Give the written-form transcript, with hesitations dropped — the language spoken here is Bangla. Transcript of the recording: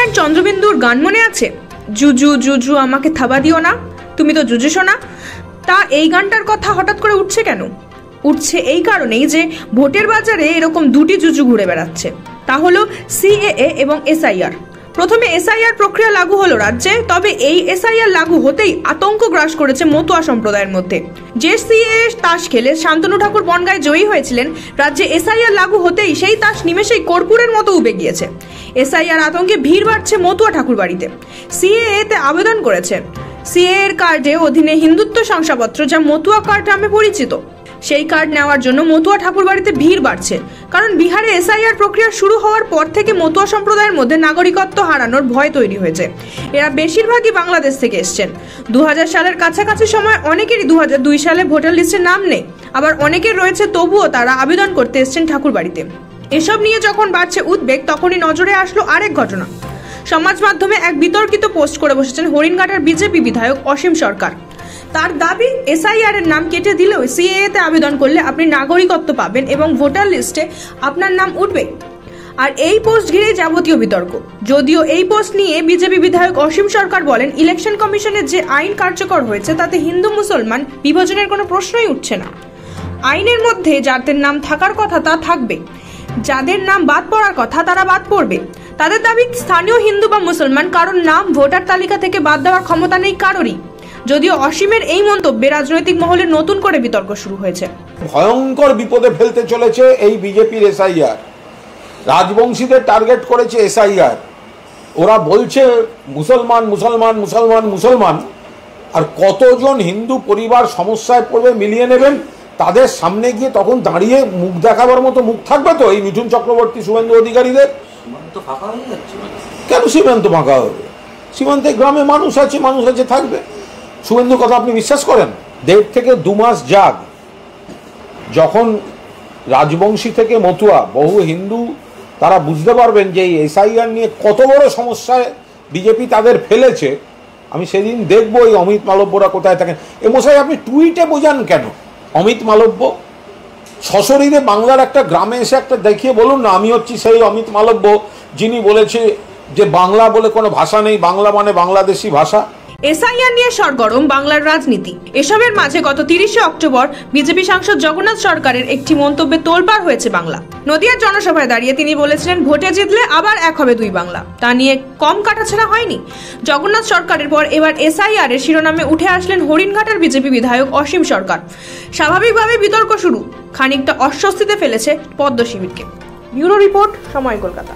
লাইন চন্দ্রবিন্দুর গান মনে আছে? জুজু জুজু আমাকে থাবা দিও না, তুমি তো জুজুসো না। তা এই গানটার কথা হঠাৎ করে উঠছে কেন? উঠছে এই কারণেই যে ভোটের বাজারে এরকম দুটি জুজু ঘুরে বেড়াচ্ছে। তা হলো সিএএ এবং এসআইআর। প্রথমে এসআইআর প্রক্রিয়া লাগু হলো রাজ্যে, তবে এই এসআইআর লাগু হতেই আতঙ্ক গ্রাস করেছে মতুয়া সম্প্রদায়ের মধ্যে। যে সিএএ তাস খেলে শান্তনু ঠাকুর বনগাঁয় জয়ী হয়েছিলেন, রাজ্যে এসআইআর লাগু হতেই সেই তাস নিমেষেই কর্পূরের মতো উবে গিয়েছে। এসআইআর আতঙ্কে ভিড় বাড়ছে মতুয়া ঠাকুর বাড়িতে। সিএএ তে আবেদন করেছে। সিএএ এর কার্ডে অধীনে হিন্দুত্ব শংসাপত্র, যা মতুয়া কার্ড নামে পরিচিত, সেই কার্ড নেওয়ার জন্য মতুয়া ঠাকুর বাড়িতে ভিড় বাড়ছে। কারণ বিহারে এসআইআর প্রক্রিয়া শুরু হওয়ার পর থেকে মতুয়া সম্প্রদায়ের মধ্যে নাগরিকত্ব হারানোর ভয় তৈরি হয়েছে। এরা বেশিরভাগই বাংলাদেশ থেকে এসছেন। 2000 সালের কাছাকাছি সময় অনেকেরই 2002 সালে ভোটার লিস্টে নাম নেই, আবার অনেকের রয়েছে, তবুও তারা আবেদন করতে এসছেন ঠাকুর বাড়িতে। এসব নিয়ে যখন বাড়ছে উদ্বেগ, তখনই নজরে আসলো আরেক ঘটনা। সমাজ মাধ্যমে এক বিতর্কিত পোস্ট করে বসেছেন হরিণঘাটার বিজেপি বিধায়ক অসীম সরকার। তার দাবি, এসআইআর এর নাম কেটে দিলেও সিএএ তে আবেদন করলে আপনি নাগরিকত্ব পাবেন এবং ভোটার লিস্টে আপনার নাম উঠবে। আর এই পোস্ট ঘিরে যাবতীয় বিতর্ক। যদিও এই পোস্ট নিয়ে বিজেপি বিধায়ক অসীম সরকার বলেন, ইলেকশন কমিশনের যে আইন কার্যকর হয়েছে তাতে হিন্দু মুসলমান বিভাজনের কোনো প্রশ্নই উঠছে না। আইনের মধ্যে যাদের নাম থাকার কথা তা থাকবে, যাদের নাম বাদ পড়ার কথা তারা বাদ পড়বে। তাদের দাবি, স্থানীয় হিন্দু বা মুসলমান কারোর নাম ভোটার তালিকা থেকে বাদ দেওয়ার ক্ষমতা নেই কারোরই। যদিও অসীমের এই মন্তব্যে রাজনৈতিক মহলে নতুন করে বিতর্ক শুরু হয়েছে। ভয়ঙ্কর বিপদে ফেলতে চলেছে এই বিজেপির এসআইআর। রাজবংশীদের টার্গেট করেছে এসআইআর। ওরা বলছে মুসলমান মুসলমান মুসলমান মুসলমান, আর কতজন হিন্দু পরিবার সমস্যায় পড়বে মিলিয়ে নেবেন। তাদের সামনে গিয়ে তখন দাঁড়িয়ে মুখ দেখাবার মতো মুখ থাকবে তো এই মিঠুন চক্রবর্তী, শুভেন্দু অধিকারীদের? কেন সীমান্ত ফাঁকা হবে? সীমান্তে গ্রামে মানুষ আছে, থাকবে। শুভেন্দুর কথা আপনি বিশ্বাস করেন? 1.5 থেকে 2 মাস যাক, যখন রাজবংশী থেকে মতুয়া বহু হিন্দু তারা বুঝতে পারবেন যে এই এসআইআর নিয়ে কত বড় সমস্যায় বিজেপি তাদের ফেলেছে। আমি সেদিন দেখবো এই অমিত মালব্যরা কোথায় থাকেন। এ মশাই, আপনি টুইটে বোঝান কেন? অমিত মালব্য সশরীরে বাংলার একটা গ্রামে এসে একটা দেখিয়ে বলুন না, আমি হচ্ছি সেই অমিত মালব্য যিনি বলেছে যে বাংলা বলে কোনো ভাষা নেই, বাংলা মানে বাংলাদেশি ভাষা। এসআইআর নিয়ে সরগরম বাংলার রাজনীতি। এসবের মাঝে গত 30শে অক্টোবর বিজেপি সাংসদ জগন্নাথ সরকারের একটি মন্তব্যে তোলপাড় হয়েছে বাংলা। নদিয়ার জনসভায় দাঁড়িয়ে তিনি বলেছিলেন, ভোটে জিতলে আবার এক হবে 2 বাংলা। তা নিয়ে কম কাটাছেড়া হয়নি। জগন্নাথ সরকারের পর এবার এসআইআর এর শিরোনামে উঠে আসলেন হরিণঘাটার বিজেপি বিধায়ক অসীম সরকার। স্বাভাবিকভাবে বিতর্ক শুরু, খানিকটা অস্বস্তিতে ফেলেছে পদ্ম শিবিরকে। ব্যুরো রিপোর্ট, সময়, কলকাতা।